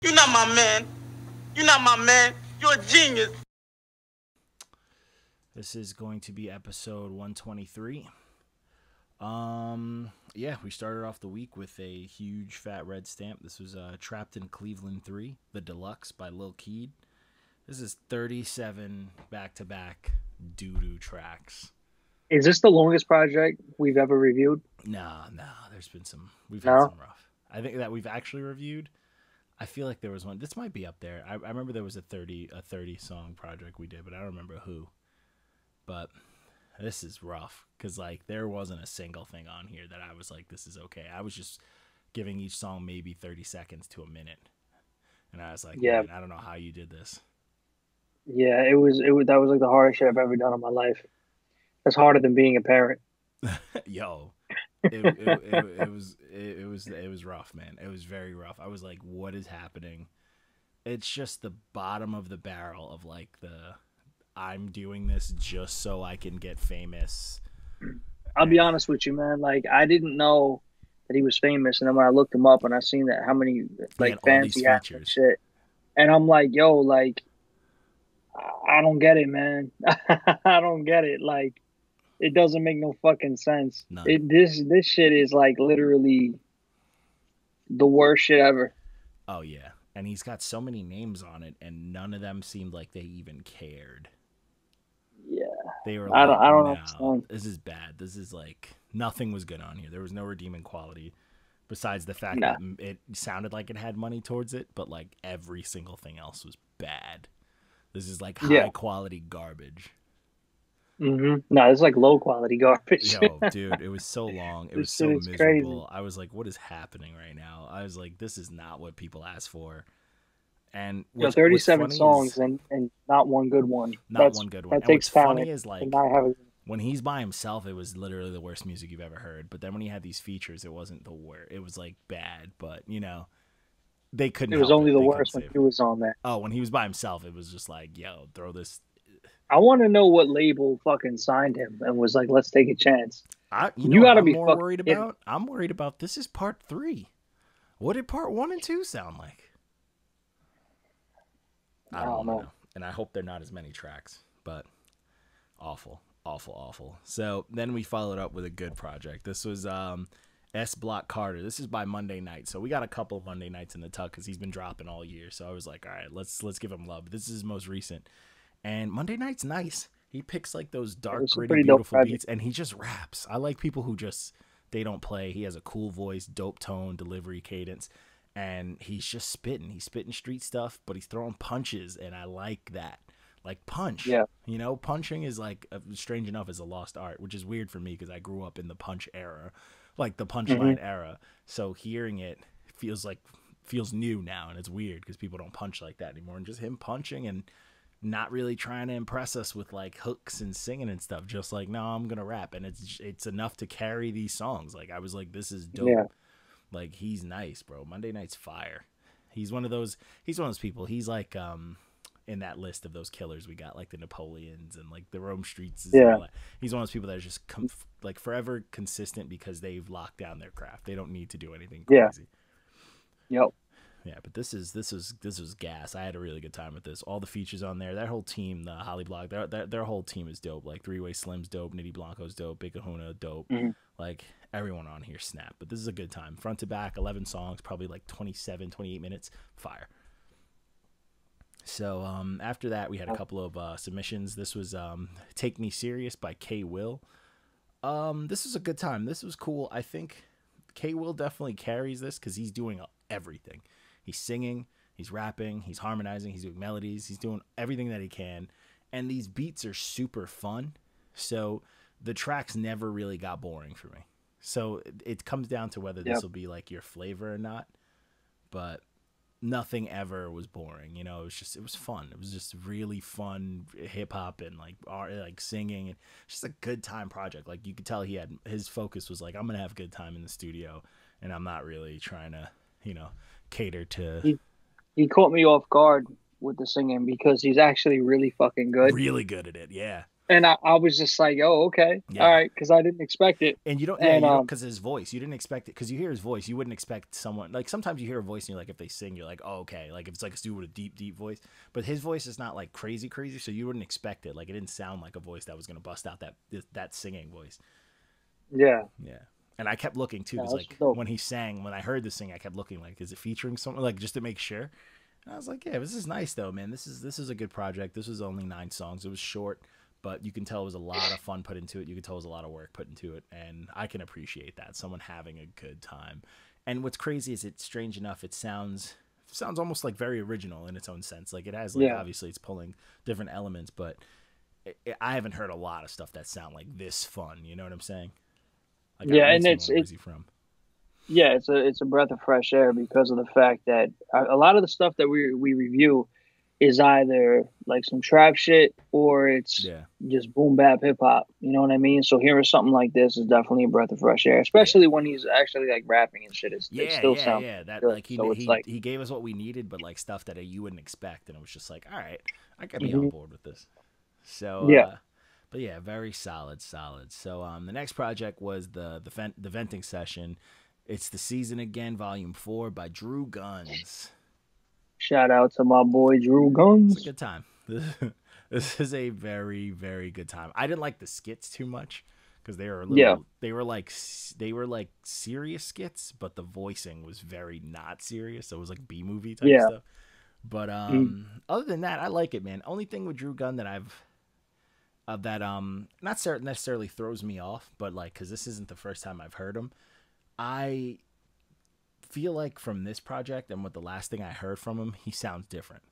You're not my man. You're not my man. You're a genius. This is going to be episode 123. Yeah, we started off the week with a huge fat red stamp. This was Trapped in Cleveland 3, the Deluxe by Keed. This is 37 back-to-back doo-doo tracks. Is this the longest project we've ever reviewed? No, there's been some. We've had some rough. I think that we've actually reviewed. I feel like there was one. This might be up there. I remember there was a 30 song project we did, but I don't remember who. But this is rough because like there wasn't a single thing on here that I was like, this is okay. I was just giving each song maybe 30 seconds to a minute, and I was like, yeah, I don't know how you did this. Yeah, it was that was like the hardest shit I've ever done in my life. That's harder than being a parent. Yo, it was rough, man. It was very rough. I was like, what is happening? It's just the bottom of the barrel of like I'm doing this just so I can get famous. I'll be honest with you, man. Like I didn't know that he was famous, and then when I looked him up and I seen that how many like fans he had and shit, and I'm like, yo, like I don't get it, man. I don't get it. Like it doesn't make no fucking sense. This shit is like literally the worst shit ever. Oh yeah, and he's got so many names on it, and none of them seemed like they even cared. Yeah, they were. I like, don't understand. This is bad. This is like nothing was good on here. There was no redeeming quality, besides the fact that it sounded like it had money towards it, but like every single thing else was bad. This is like high quality garbage. Mm-hmm. No, it's like low quality garbage. Yo, dude, it was so long. It was so miserable. Crazy. I was like, what is happening right now? I was like, this is not what people ask for. And 37 songs and not one good one. One good one. That takes talent. Funny is like when he's by himself, it was literally the worst music you've ever heard. But then when he had these features, it wasn't the worst. It was like bad, but you know, they couldn't. It was only the worst when he was on there. Oh, when he was by himself, it was just like, yo, throw this. I want to know what label fucking signed him and was like, let's take a chance. You got to be more worried about. I'm worried about. This is part 3. What did part 1 and 2 sound like? I don't know. And I hope they're not as many tracks, but awful. So then we followed up with a good project. This was S Block Carter. This is by Monday Night. So we got a couple of Monday Nights in the tuck because he's been dropping all year. So I was like, all right, let's give him love. This is his most recent. And Monday Night's nice. He picks like those dark, gritty, beautiful beats, and he just raps. I like people who they don't play. He has a cool voice, dope tone, delivery, cadence. And he's just spitting. He's spitting street stuff, but he's throwing punches, and I like that. Like punch. Yeah. You know, punching is like, strange enough, is a lost art, which is weird for me because I grew up in the punch era, like the punchline era. So hearing it feels new now, and it's weird because people don't punch like that anymore. And just him punching and not really trying to impress us with like hooks and singing and stuff. Just like, no, I'm gonna rap, and it's enough to carry these songs. Like I was like, this is dope. Yeah. Like he's nice, bro. Monday Night's fire. He's one of those people. He's like in that list of those killers we got, like the Napoleons and like the Rome Streetz. Yeah. He's one of those people that are just like forever consistent because they've locked down their craft. They don't need to do anything crazy. Yeah. Yep. Yeah, but this was gas. I had a really good time with this. All the features on there. That whole team, the Holly Block, their whole team is dope. Like Three Way Slim's dope, Nitty Blanco's dope, Big Kahuna dope. Mm-hmm. Like everyone on here snap. But this is a good time. Front to back, 11 songs, probably like 27, 28 minutes. Fire. So after that, we had a couple of submissions. This was Take Me Serious by K. Will. This was a good time. This was cool. I think K. Will definitely carries this because he's doing everything. He's singing, he's rapping, he's harmonizing, he's doing melodies, he's doing everything that he can. And these beats are super fun. So the tracks never really got boring for me. So it comes down to whether this will be like your flavor or not. But nothing ever was boring. You know, it was fun. It was just really fun hip hop and like singing. And just a good time project. Like you could tell his focus was like, I'm going to have a good time in the studio. And I'm not really trying to, cater to. He caught me off guard with the singing because he's actually really fucking good. Really good at it, yeah. And I was just like, oh, okay, all right, because I didn't expect it. And you don't, because his voice, you didn't expect it, because you hear his voice, you wouldn't expect someone, like, sometimes you hear a voice and you're like, if they sing, you're like, oh, okay, like, if it's like a dude with a deep, deep voice, but his voice is not, like, crazy, so you wouldn't expect it, like, it didn't sound like a voice that was going to bust out that singing voice. Yeah. Yeah. And I kept looking, too, because, like, when he sang, when I heard the sing, I kept looking, like, is it featuring someone, like, just to make sure, and I was like, yeah, this is nice, though, man, this is a good project. This was only 9 songs, it was short, but you can tell it was a lot of fun put into it. You can tell it was a lot of work put into it, and I can appreciate that. Someone having a good time. And what's crazy is, it's strange enough, it sounds almost like very original in its own sense. Like, it has, like, obviously it's pulling different elements, but I haven't heard a lot of stuff that sound like this fun. You know what I'm saying? Like, yeah, and where's he from? Yeah, it's a breath of fresh air because of the fact that a lot of the stuff that we review is either like some trap shit or it's just boom bap hip hop. You know what I mean? So hearing something like this is definitely a breath of fresh air, especially when he's actually like rapping and shit. It still sounds that good. Like he gave us what we needed, but like stuff that you wouldn't expect, and it was just like, all right, I gotta be on board with this. So but yeah, very solid. So the next project was the venting session. It's The Season Again, Volume 4 by DruGunn. Shout out to my boy DruGunn. It's a good time. This is a very, very good time. I didn't like the skits too much because they were a little, they were like serious skits, but the voicing was very not serious. So it was like B-movie type stuff. But other than that, I like it, man. Only thing with DruGunn that not necessarily throws me off, but like, because this isn't the first time I've heard him, I feel like from this project and with the last thing I heard from him, he sounds different.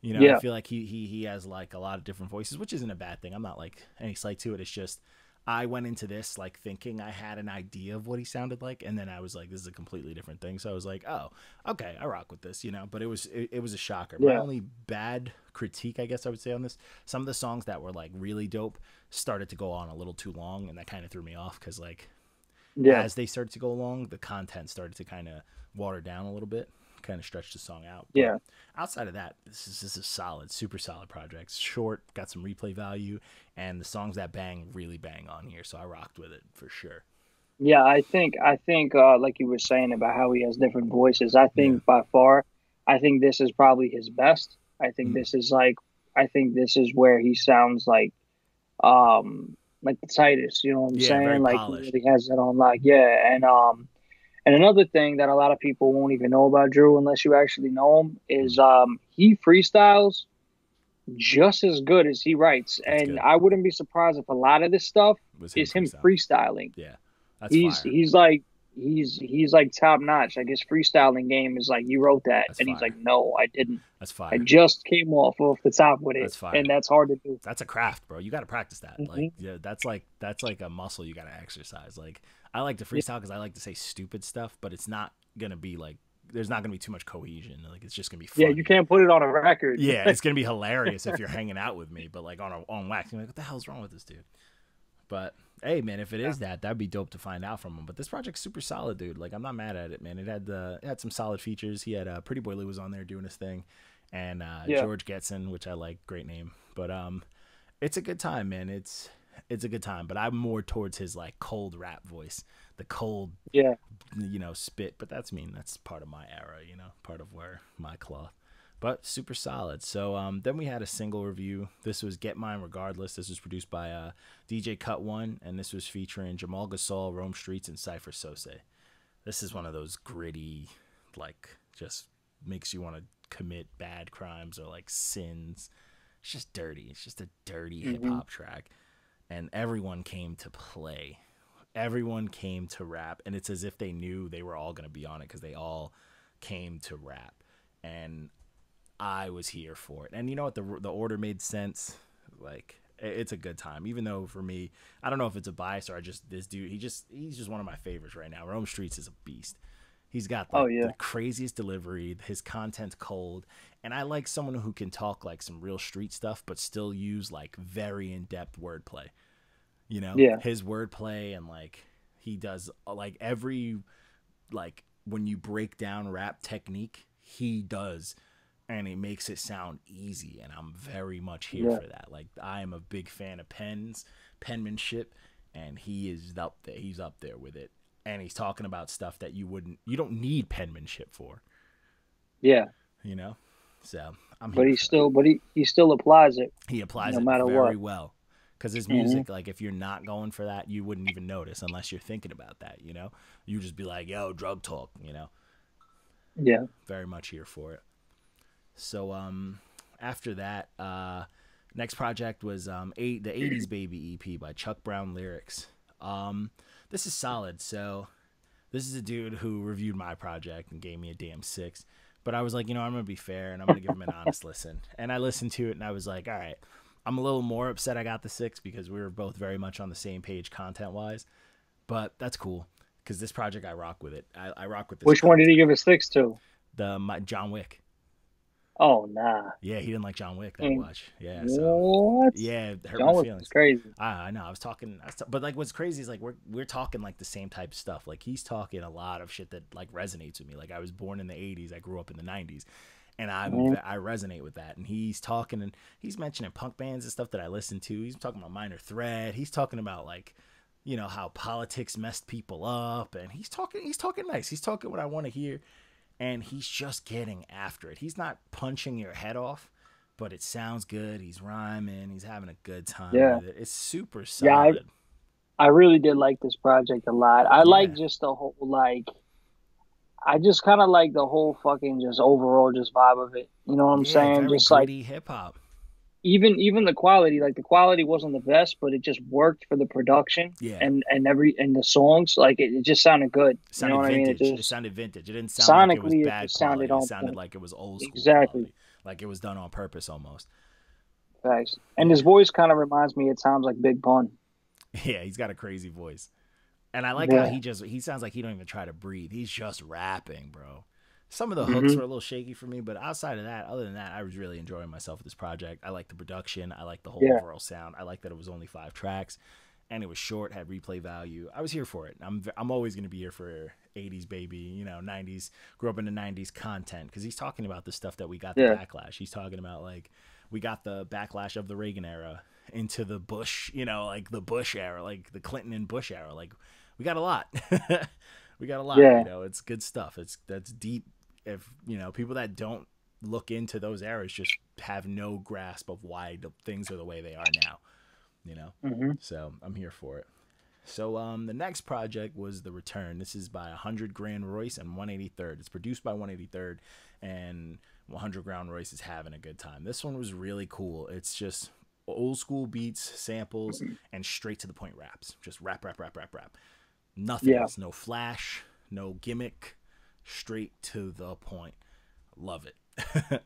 You know, I feel like he has like a lot of different voices, which isn't a bad thing. I'm not like any slight to it. It's just I went into this like thinking I had an idea of what he sounded like, and then I was like, this is a completely different thing. So I was like, oh, okay, I rock with this, you know. But it was a shocker. My only bad critique, I guess I would say, on this, some of the songs that were like really dope started to go on a little too long, and that kind of threw me off because like as they started to go along, the content started to kind of water down a little bit, kind of stretch the song out. But outside of that, this is a solid, super solid project. It's short, got some replay value, and the songs that bang really bang on here. So I rocked with it for sure. Yeah, I think like you were saying about how he has different voices. I think by far, I think this is probably his best. I think this is where he sounds like the tightest, you know what I'm saying? Like he really has it on lock. And another thing that a lot of people won't even know about Drew unless you actually know him is he freestyles just as good as he writes. That's and good. I wouldn't be surprised if a lot of this stuff is him freestyling. Yeah. That's he's like top notch. Like his freestyling game is like, you wrote that. That's and fire. He's like, no, I didn't. That's fine. I just came off the top with it. That's fine. And that's hard to do. That's a craft, bro. You got to practice that. Like, that's like a muscle you got to exercise. Like, I like to freestyle because I like to say stupid stuff, but it's not going to be like, there's not going to be too much cohesion. Like, it's just going to be fun. Yeah, you can't put it on a record. Yeah, it's going to be hilarious if you're hanging out with me, but like on wax, you're like, what the hell's wrong with this dude? But hey, man, if it is that'd be dope to find out from him. But this project's super solid, dude. Like, I'm not mad at it, man. It had some solid features. He had Pretty Boy Lou was on there doing his thing, and George Getson, which I like, great name. But it's a good time, man. It's a good time. But I'm more towards his like cold rap voice, the cold, spit. But that's that's part of my era, part of where my cloth. But super solid. So then we had a single review. This was Get Mine Regardless. This was produced by DJ Cut One, and this was featuring Jamal, Gasol, Streetz, and Saipher Soze. This is one of those gritty, like, just makes you want to commit bad crimes or like sins. It's just dirty. It's just a dirty hip hop track, and everyone came to play. Everyone came to rap, and it's as if they knew they were all gonna be on it because they all came to rap, and I was here for it. And you know what? The order made sense. Like, it's a good time. Even though for me, I don't know if it's a bias or this dude, he's just one of my favorites right now. Streetz is a beast. He's got the craziest delivery. His content's cold. And I like someone who can talk like some real street stuff, but still use like very in-depth wordplay. You know? Yeah. His wordplay, and like he does like every, like when you break down rap technique, he does and he makes it sound easy, and I'm very much here for that. Like, I am a big fan of penmanship, and he is up there. He's up there with it, and he's talking about stuff that you don't need penmanship for. Yeah, you know. So I'm. But he still applies it. He applies no it matter very what. well, because his music, like, if you're not going for that, you wouldn't even notice unless you're thinking about that. You know, you just be like, "Yo, drug talk," you know. Yeah. Very much here for it. So after that, next project was the 80s Baby EP by ChuckBrownLyrics. This is solid. So this is a dude who reviewed my project and gave me a damn 6. But I was like, I'm going to be fair and I'm going to give him an honest listen. And I listened to it and I was like, all right, I'm a little more upset I got the 6 because we were both very much on the same page content-wise. But that's cool because this project, I rock with it. I rock with this. Which one did he give a 6 to? The John Wick. Oh, nah. Yeah, he didn't like John Wick that much. Yeah, what? So yeah, it hurt John my Wick feelings. was crazy. I know. But like, what's crazy is like we're talking like the same type of stuff. Like he's talking a lot of shit that like resonates with me. Like I was born in the '80s, I grew up in the '90s, and I resonate with that. And he's talking and he's mentioning punk bands and stuff that I listen to. He's talking about Minor Threat. He's talking about like, how politics messed people up, and he's talking nice. He's talking what I want to hear. And he's just getting after it. He's not punching your head off, but it sounds good. He's rhyming. He's having a good time with it. It's super solid. Yeah, I really did like this project a lot. I like just the whole, I just kind of like the whole fucking just overall just vibe of it. You know what I'm saying? Very just gritty hip-hop. Even the quality, like the quality wasn't the best, but it just worked for the production and the songs. Like it just sounded good. It sounded vintage. It sounded vintage. It didn't sound like it was bad quality. It sounded like it was old school quality. Like it was done on purpose almost. Thanks. And his voice kind of reminds me at times like Big Pun. Yeah, he's got a crazy voice. And I like how he sounds like he don't even try to breathe. He's just rapping, bro. Some of the hooks were a little shaky for me, but outside of that, other than that, I was really enjoying myself with this project. I like the production. I like the whole overall sound. I like that it was only 5 tracks, and it was short, had replay value. I was here for it. I'm always going to be here for 80s baby, 90s, grew up in the 90s content, because he's talking about the stuff that we got the backlash. He's talking about, like, we got the backlash of the Reagan era into the Bush, like the Bush era, like the Clinton and Bush era. Like, we got a lot. We got a lot, it's good stuff. That's deep. If people that don't look into those eras just have no grasp of why things are the way they are now, So I'm here for it. So the next project was The Return. This is by 100 Grand Royce and 183rd. It's produced by 183rd, and 100 Grand Royce is having a good time. This one was really cool. It's just old school beats, samples, and straight to the point raps. Just rap. Nothing else. No flash, no gimmick. Straight to the point. Love it.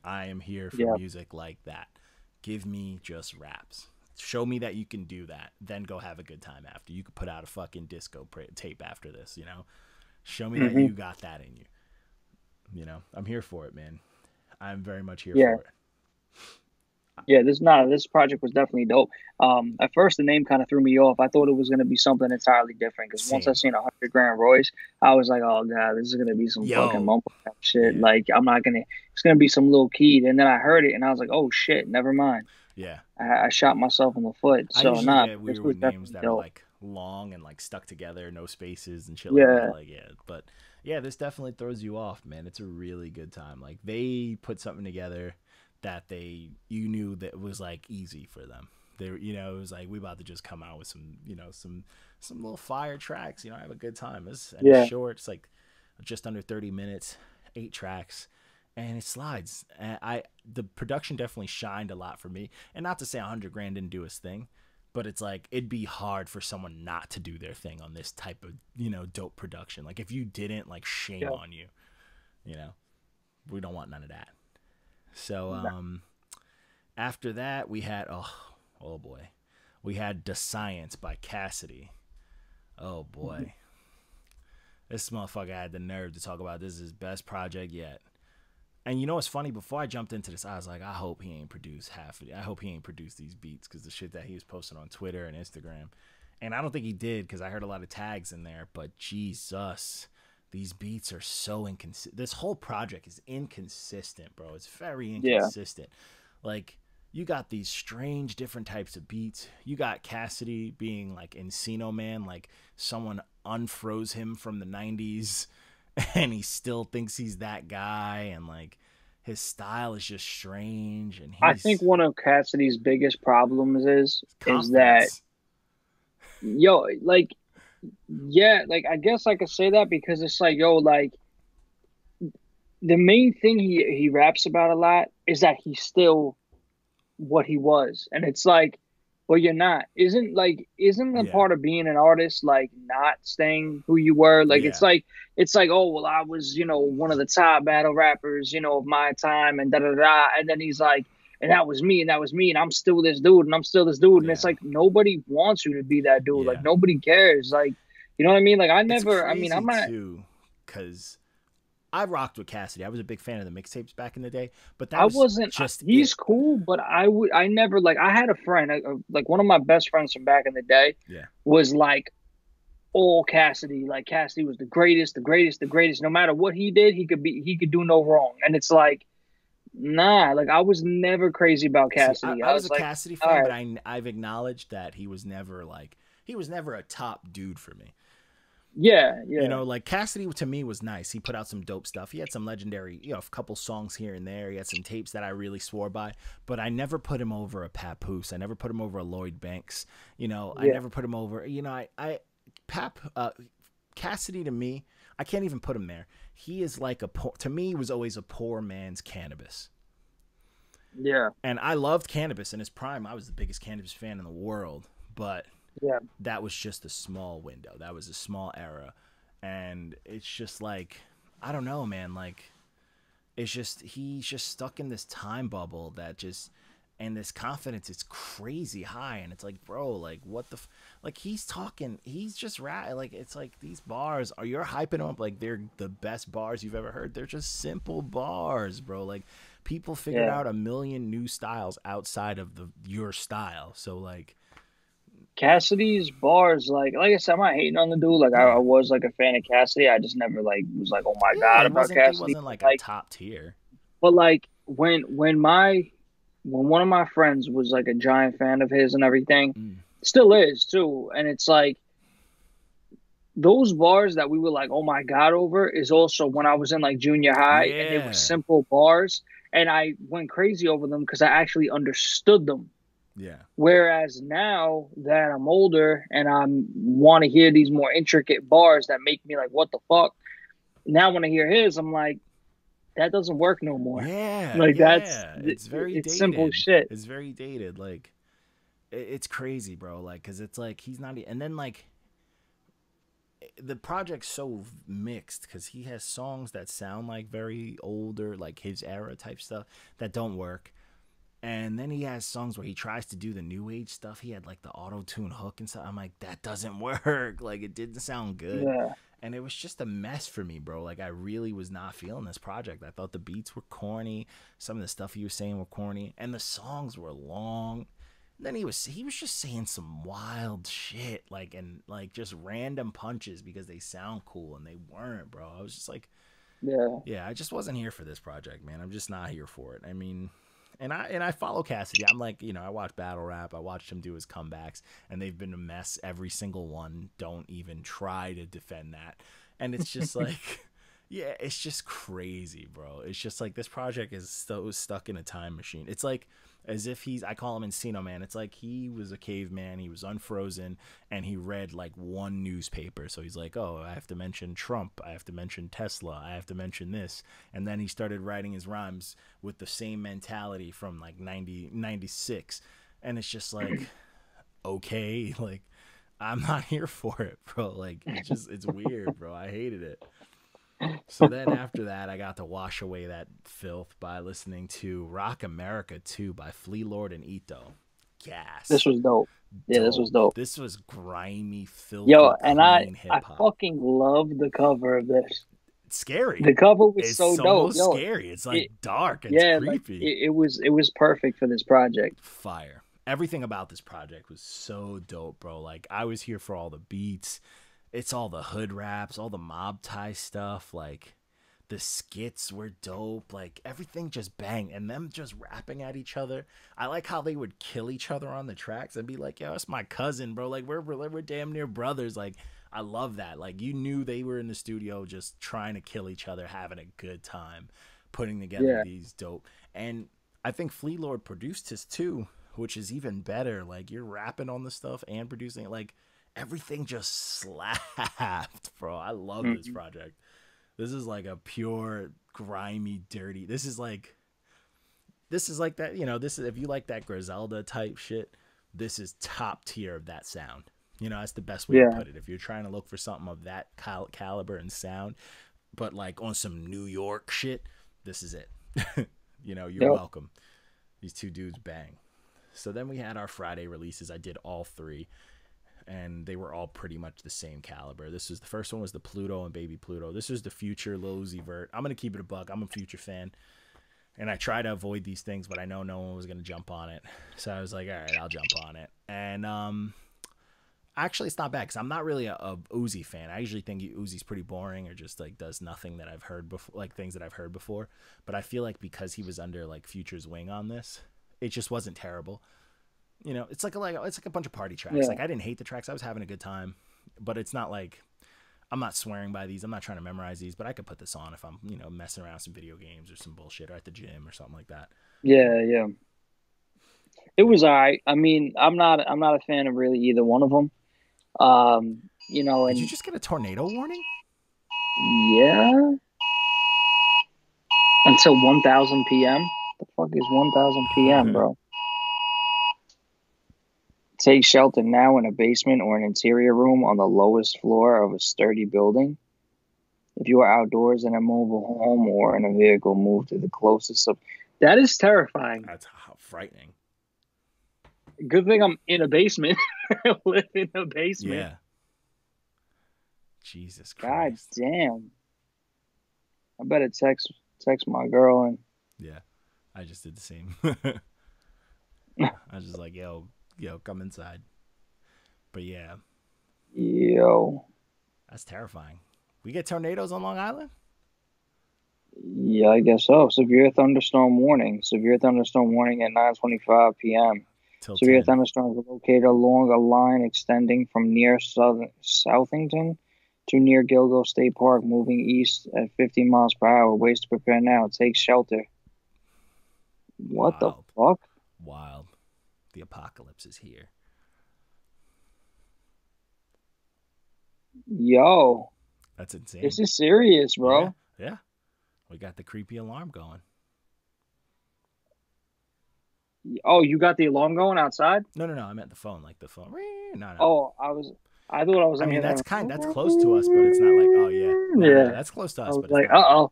I am here for music like that. Give me just raps. Show me that you can do that. Then go have a good time after. You could put out a fucking disco tape after this, Show me that you got that in you. I'm here for it, man. I'm very much here for it. Yeah, this project was definitely dope. At first, the name kind of threw me off. I thought it was going to be something entirely different because once I seen 100 Grand Royce, I was like, oh god, this is going to be some fucking mumble rap shit. Like I'm not gonna. It's going to be some little Keed. And then I heard it and I was like, oh shit, never mind. Yeah, I shot myself in the foot. So get weird with names that are like long and like stuck together, no spaces and shit like that. Like but this definitely throws you off, man. It's a really good time. Like they put something together that you knew that was like easy for them. They it was like we about to just come out with some some little fire tracks. Have a good time. It's short. It's like just under 30 minutes, 8 tracks, and it slides. And the production definitely shined a lot for me. And not to say 100 Grand didn't do his thing, but it's like it'd be hard for someone not to do their thing on this type of dope production. Like if you didn't, like shame on you. We don't want none of that. So after that we had oh boy, we had The Science by Cassidy. Oh boy, this motherfucker had the nerve to talk about this is his best project yet. And what's funny? Before I jumped into this, I was like, I hope he ain't produced half of it. I hope he ain't produced these beats because the shit that he was posting on Twitter and Instagram. And I don't think he did because I heard a lot of tags in there. But Jesus, these beats are so inconsistent. This whole project is inconsistent, bro. It's very inconsistent. Like, you got these strange different types of beats. You got Cassidy being like Encino Man, like someone unfroze him from the 90s and he still thinks he's that guy, and like his style is just strange. And I think one of Cassidy's biggest problems is that, yo, like, yeah, like, I guess I could say that because it's like, yo, like, the main thing he raps about a lot is that he's still what he was. And it's like, well, you're not. Isn't the part of being an artist, like, not staying who you were? Like, it's like, oh, well, I was, you know, one of the top battle rappers, you know, of my time, and da-da-da. And then he's like, and that was me, and I'm still this dude, and I'm still this dude. And it's like, nobody wants you to be that dude. Like, nobody cares. Like, you know what I mean? Like, I'm not. Because I rocked with Cassidy. I was a big fan of the mixtapes back in the day, but he's cool, but I never, like, I had a friend, like one of my best friends from back in the day was like all Cassidy. Like, Cassidy was the greatest. No matter what he did, he could do no wrong. And it's like, nah, like, I was never crazy about Cassidy. I was a Cassidy fan, but I've acknowledged that he was never a top dude for me. Yeah. You know, like, Cassidy to me was nice. He put out some dope stuff. He had some legendary, you know, a couple songs here and there. He had some tapes that I really swore by, but I never put him over a Papoose. I never put him over a Lloyd Banks. You know, I never put him over, you know, Cassidy to me, I can't even put him there. He is like to me, he was always a poor man's Cannabis. Yeah. And I loved Cannabis in his prime. I was the biggest Cannabis fan in the world, but that was just a small window. That was a small era. And it's just like, I don't know, man. Like, it's just, he's just stuck in this time bubble that just, and this confidence is crazy high. And it's like, bro, like, what the, like, he's talking, he's just like, it's like these bars you're hyping them up like they're the best bars you've ever heard. They're just simple bars, bro. Like, people figured out a million new styles outside of your style. So, like, Cassidy's bars, like I said, I'm not hating on the dude. Like, I was like a fan of Cassidy. I just never like was like, oh my god, about Cassidy. He wasn't like a top tier. But like when one of my friends was like a giant fan of his and everything, still is too. And it's like those bars that we were like, oh my god, over is also when I was in like junior high and they were simple bars, and I went crazy over them because I actually understood them. Yeah. Whereas now that I'm older and I want to hear these more intricate bars that make me like, what the fuck? Now when I hear his, I'm like, that doesn't work no more. Yeah. Like, it's very dated. Simple shit. It's very dated. Like, it's crazy, bro. Like, because it's like he's not, and then like the project's so mixed because he has songs that sound like very older, like his era type stuff that don't work. And then he has songs where he tries to do the new age stuff. He had like the auto-tune hook and stuff. I'm like, that doesn't work. Like, it didn't sound good. Yeah. And it was just a mess for me, bro. Like, I really was not feeling this project. I thought the beats were corny. Some of the stuff he was saying were corny. And the songs were long. And then he was just saying some wild shit. Like, and like just random punches because they sound cool. And they weren't, bro. I was just like, yeah, I just wasn't here for this project, man. I'm just not here for it. I mean... And I follow Cassidy. I'm like, you know, I watch battle rap. I watched him do his comebacks, and they've been a mess. Every single one. Don't even try to defend that. And it's just like, yeah, it's just crazy, bro. It's just like this project is so stuck in a time machine. It's like as if I call him Encino Man. It's like he was a caveman. He was unfrozen, and he read like one newspaper. So he's like, oh, I have to mention Trump. I have to mention Tesla. I have to mention this. And then he started writing his rhymes with the same mentality from like 96. And it's just like, okay, like, I'm not here for it, bro. Like, it's weird, bro. I hated it. So then after that, I got to wash away that filth by listening to Rocamerikkka 2 by Flea Lord and Ito. Gas. This was dope. Yeah, this was dope. This was grimy, filthy, and I fucking love the cover of this. It's scary. The cover was so dope. It's so scary. It's like dark and creepy. Like, it was perfect for this project. Fire. Everything about this project was so dope, bro. Like, I was here for all the beats. it's all the hood raps, all the mob tie stuff, like the skits were dope, like everything just bang, and them just rapping at each other. I like how they would kill each other on the tracks and be like, yo, it's my cousin, bro, like we're damn near brothers. Like I love that. Like you knew they were in the studio just trying to kill each other, having a good time putting together these dope. And I think Flea Lord produced his too, which is even better. Like you're rapping on the stuff and producing it, like everything just slapped, bro. I love this project. This is like a pure grimy, dirty. This is like that, you know, this is, if you like that Griselda type shit, this is top tier of that sound. You know, that's the best way to put it. If you're trying to look for something of that caliber and sound, but like on some New York shit, this is it. You know, you're welcome. These two dudes bang. So then we had our Friday releases. I did all three, and they were all pretty much the same caliber. This was the first one was the Pluto and Baby Pluto. This was the Future Lil Uzi Vert. I'm gonna keep it a buck. I'm a Future fan, and I try to avoid these things, but I know no one was gonna jump on it, so I was like, all right, I'll jump on it. And actually, it's not bad because I'm not really a Uzi fan. I usually think Uzi's pretty boring or just like does nothing that I've heard before, like things that I've heard before. But I feel like because he was under like Future's wing on this, it just wasn't terrible. You know, it's like a bunch of party tracks. Yeah. Like I didn't hate the tracks. I was having a good time, but it's not like I'm not swearing by these. I'm not trying to memorize these, but I could put this on if I'm, you know, messing around some video games or some bullshit or at the gym or something like that. Yeah. It was all right. I mean, I'm not a fan of really either one of them. You know, and did you just get a tornado warning? Yeah. Until 1,000 p.m. The fuck is 1,000 p.m., bro? Take shelter now in a basement or an interior room on the lowest floor of a sturdy building. If you are outdoors in a mobile home or in a vehicle, move to the closest. That is terrifying. That's frightening. Good thing I'm in a basement. I live in a basement. Yeah. Jesus Christ. God damn. I better text my girl and. Yeah, I just did the same. I was just like, yo, come inside. But yeah. Yo. That's terrifying. We get tornadoes on Long Island? Yeah, I guess so. Severe thunderstorm warning. Severe thunderstorm warning at 9:25 p.m. Severe thunderstorms are located along a line extending from near Southington to near Gilgo State Park, moving east at 50 miles per hour. Ways to prepare now. Take shelter. What the fuck? Wild. The apocalypse is here. Yo. That's insane. This is serious, bro. Yeah. We got the creepy alarm going. Oh, you got the alarm going outside? No. I meant the phone, like the phone. No. Oh, I thought I was. I mean, that's close to us, but it's not like, oh yeah. No, that's close to us, but it's like, not.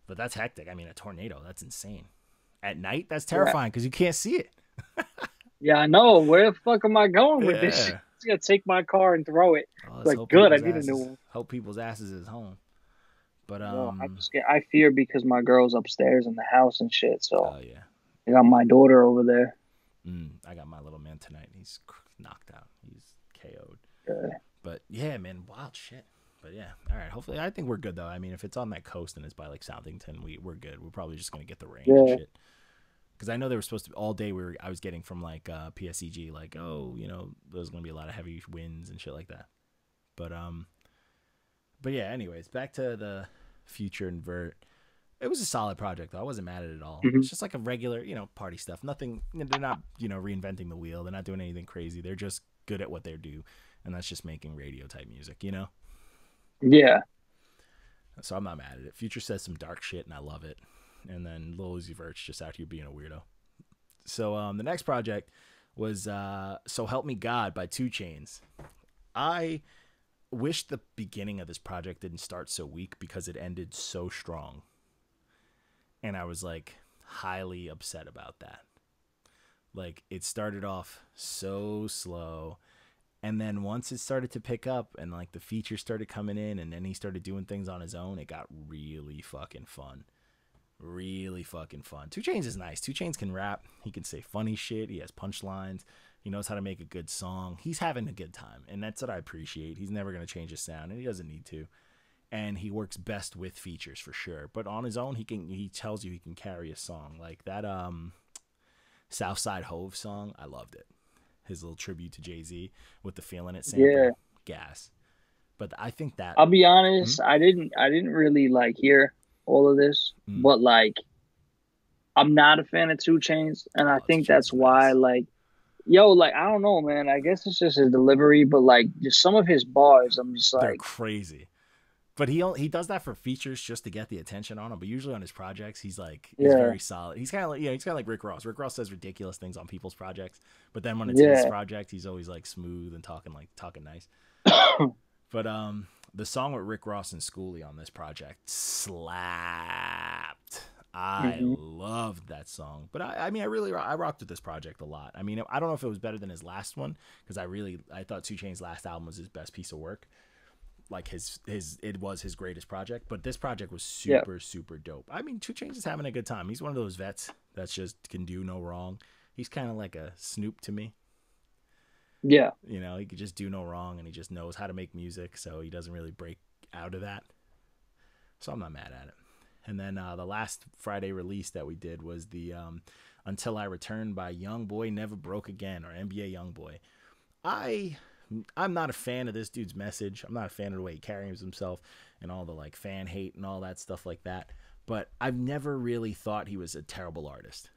But that's hectic. I mean, a tornado, that's insane. At night, that's terrifying because you can't see it. Yeah, I know. Where the fuck am I going with this shit? I'm just gonna take my car and throw it. Like, good, I need a new one. Hope people's asses is home. But I fear because my girl's upstairs in the house and shit. So oh yeah. I got my daughter over there. I got my little man tonight. He's knocked out. He's KO'd. Yeah. But yeah, man, wild shit. But yeah, all right. Hopefully, I think we're good though. I mean, if it's on that coast and it's by like Southington, we're good. We're probably just gonna get the rain and shit. Because I know they were supposed to all day. I was getting from like PSEG, like, oh, you know, there's gonna be a lot of heavy winds and shit like that. But yeah. Anyways, back to the Future and Vert. It was a solid project, though. I wasn't mad at it at all. It's just like a regular, you know, party stuff. Nothing. They're not, you know, reinventing the wheel. They're not doing anything crazy. They're just good at what they do, and that's just making radio type music, you know. Yeah. So I'm not mad at it. Future says some dark shit, and I love it. And then Lil Uzi Vert's just out here being a weirdo. So the next project was So Help Me God by 2 Chainz. I wish the beginning of this project didn't start so weak because it ended so strong. And I was like highly upset about that. Like it started off so slow. And then once it started to pick up and like the features started coming in and then he started doing things on his own, it got really fucking fun. Really fucking fun. 2 Chainz is nice. 2 Chainz can rap. He can say funny shit. He has punchlines. He knows how to make a good song. He's having a good time, and that's what I appreciate. He's never going to change his sound, and he doesn't need to. And he works best with features for sure. But on his own, he tells you he can carry a song. Like that Southside Hove song, I loved it. His little tribute to Jay-Z with the Feeling It sample. Yeah. Gas. But I think that I'll be honest, I didn't really like hear all of this, but like I'm not a fan of 2 Chainz, and I think that's why like like I don't know, man. I guess it's just his delivery, but like just some of his bars, I'm just like they're crazy. But he does that for features just to get the attention on him. But usually on his projects, he's very solid. He's kind of like he's kind of like Rick Ross. Rick Ross says ridiculous things on people's projects, but then when it's his project, he's always like smooth and talking nice. But the song with Rick Ross and Schoolie on this project slapped. I loved that song. But I rocked with this project a lot. I mean, I don't know if it was better than his last one because I thought 2 Chainz's last album was his best piece of work. Like it was his greatest project, but this project was super dope. I mean, 2 Chainz is having a good time. He's one of those vets that just can do no wrong. He's kind of like a Snoop to me. Yeah. You know, he could just do no wrong, and he just knows how to make music, so he doesn't really break out of that. So I'm not mad at it. And then the last Friday release that we did was the Until I Return by YoungBoy Never Broke Again, or NBA YoungBoy. I'm not a fan of this dude's message. I'm not a fan of the way he carries himself and all the like fan hate and all that stuff like that. But I've never really thought he was a terrible artist.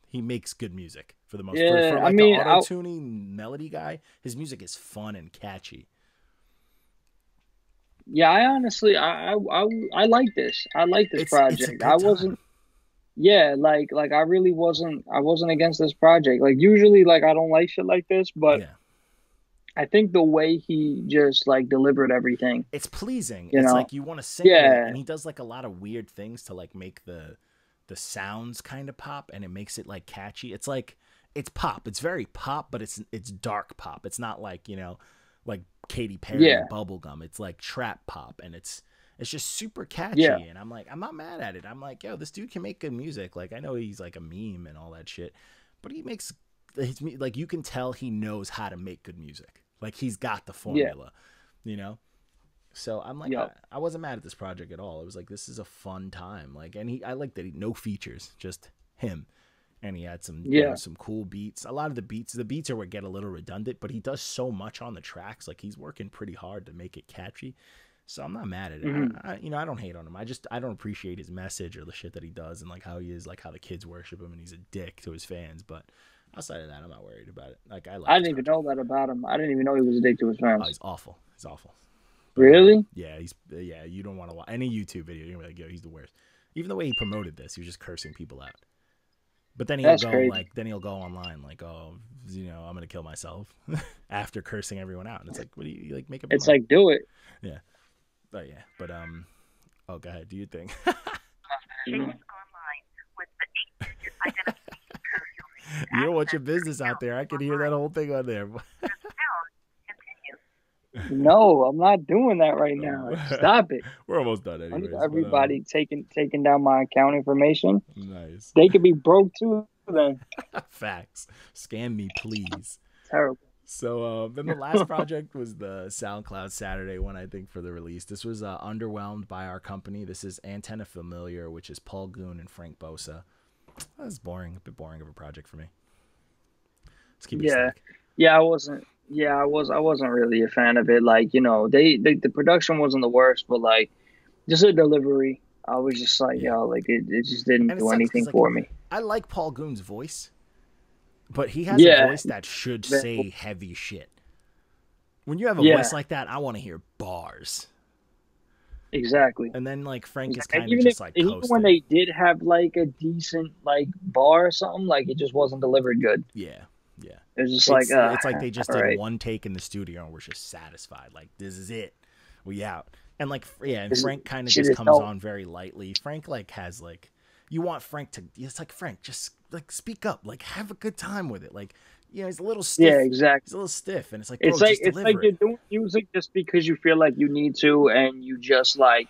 He makes good music for the most part. For like the auto-tuning melody guy, his music is fun and catchy. Yeah, I honestly, I like this. I like this project. I wasn't. Yeah, like I really wasn't. I wasn't against this project. Like usually, like I don't like shit like this, but I think the way he just like delivered everything, it's pleasing. It's like you want to sing it, and he does like a lot of weird things to like make the sounds kind of pop, and it makes it like catchy. It's like it's pop. It's very pop, but it's dark pop. It's not like like Katy Perry and bubblegum. It's like trap pop, and it's just super catchy. And I'm like, I'm not mad at it. I'm like, yo, this dude can make good music. Like I know he's like a meme and all that shit, but he makes like you can tell he knows how to make good music. Like he's got the formula, you know. So I'm like, I wasn't mad at this project at all. It was like, this is a fun time. Like, and I like that no features, just him. And he had some, some cool beats. A lot of the beats are what get a little redundant, but he does so much on the tracks. Like he's working pretty hard to make it catchy. So I'm not mad at it. I don't hate on him. I don't appreciate his message or the shit that he does and like how he is, like how the kids worship him and he's a dick to his fans. But outside of that, I'm not worried about it. Like I didn't even know that about him. I didn't even know he was a dick to his fans. Oh, he's awful. He's awful. But, really? Yeah, you don't want to watch any YouTube video. You're gonna be like, yo, he's the worst. Even the way he promoted this, he was just cursing people out. But then he'll go online like, oh, I'm gonna kill myself after cursing everyone out. And it's like, what do you like make up? It's like, do it. Yeah. But oh, go ahead. Do you think? Online with the 8-digit identification code. You don't want your business out there. I can hear that whole thing on there. No, I'm not doing that right now. Stop it. We're almost done anyway. Everybody taking down my account information. Nice. They could be broke too then. Facts. Scam me, please. Terrible. So then the last project was the SoundCloud Saturday one, I think, for the release. This was Underwhelmed by our company. This is Antenna Familiar, which is Paul Goon and Frank Bosa. That was boring. A bit boring of a project for me. Let's keep it snack. Yeah, I wasn't really a fan of it. Like, the production wasn't the worst, but like just the delivery, I was just like, it just didn't do anything for me. I like Paul Goon's voice, but he has a voice that should say heavy shit. When you have a voice like that, I want to hear bars. Exactly. And then like Frank is kind of just like even when they did have like a decent like bar or something, like it just wasn't delivered good. Yeah. It was just it's like they just did one take in the studio and we're just satisfied. Like, this is it. We out. And like, and Frank kind of just comes on very lightly. Frank like has like, you want Frank to, it's like, Frank, just like speak up, like have a good time with it. Like, he's a little stiff. Yeah, exactly. He's a little stiff. And it's like, it's like you're doing music just because you feel like you need to, and you just like,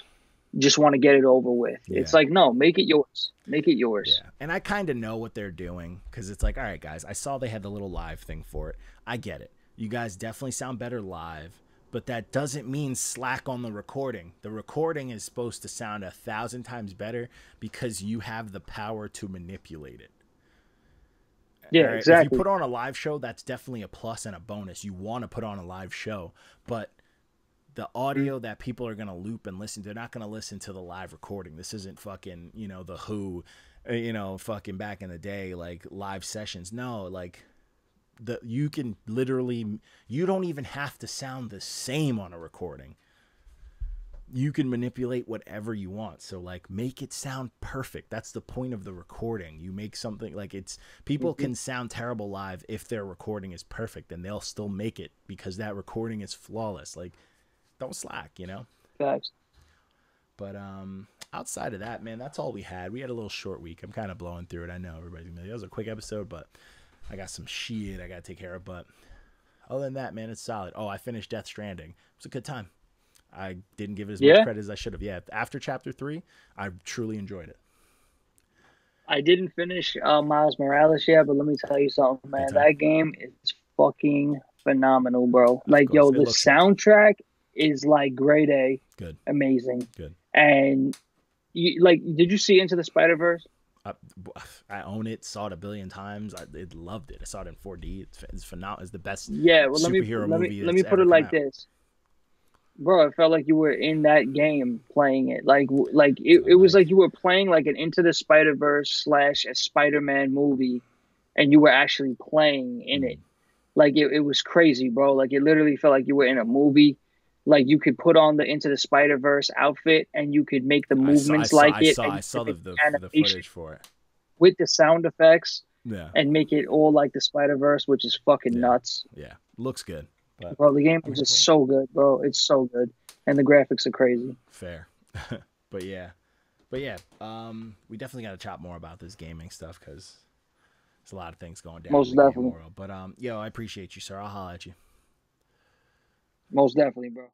just want to get it over with. Yeah. It's like, no, make it yours. Make it yours. Yeah. And I kind of know what they're doing because it's like, all right, guys, I saw they had the little live thing for it. I get it. You guys definitely sound better live, but that doesn't mean slack on the recording. The recording is supposed to sound 1,000 times better because you have the power to manipulate it. Yeah, right? exactly. If you put on a live show, that's definitely a plus and a bonus. You want to put on a live show, but the audio that people are going to loop and listen, they're not going to listen to the live recording. This isn't fucking, you know, the Who, you know, fucking back in the day, like live sessions. No, like you can literally, you don't even have to sound the same on a recording. You can manipulate whatever you want. So like make it sound perfect. That's the point of the recording. You make something like it's people can sound terrible live if their recording is perfect and they'll still make it because that recording is flawless. Like don't slack, you know? Facts. But outside of that, man, that's all we had. We had a little short week. I'm kind of blowing through it. I know everybody's gonna be like, that was a quick episode, but I got some shit I gotta take care of. But other than that, man, it's solid. Oh, I finished Death Stranding. It was a good time. I didn't give it as much credit as I should have. Yeah, after Chapter 3, I truly enjoyed it. I didn't finish Miles Morales yet, but let me tell you something, man. That game is fucking phenomenal, bro. Like, yo, the soundtrack is like grade A. Good. Amazing. Good. And, did you see Into the Spider-Verse? I own it. Saw it a billion times. I loved it. I saw it in 4D. It's phenomenal. It's the best superhero movie. Let me put it like this. Bro, it felt like you were in that game playing it. It was like you were playing like an Into the Spider-Verse / a Spider-Man movie, and you were actually playing in it. Like it was crazy, bro. Like it literally felt like you were in a movie. Like you could put on the Into the Spider-Verse outfit and you could make the movements I saw the footage for it with the sound effects. Yeah. And make it all like the Spider-Verse, which is fucking nuts. Yeah, looks good. But bro, the game is just so good, bro. It's so good, and the graphics are crazy. Fair, but yeah, we definitely got to chat more about this gaming stuff because there's a lot of things going down. Most in the definitely. Game world. But yo, I appreciate you, sir. I'll holler at you. Most definitely, bro.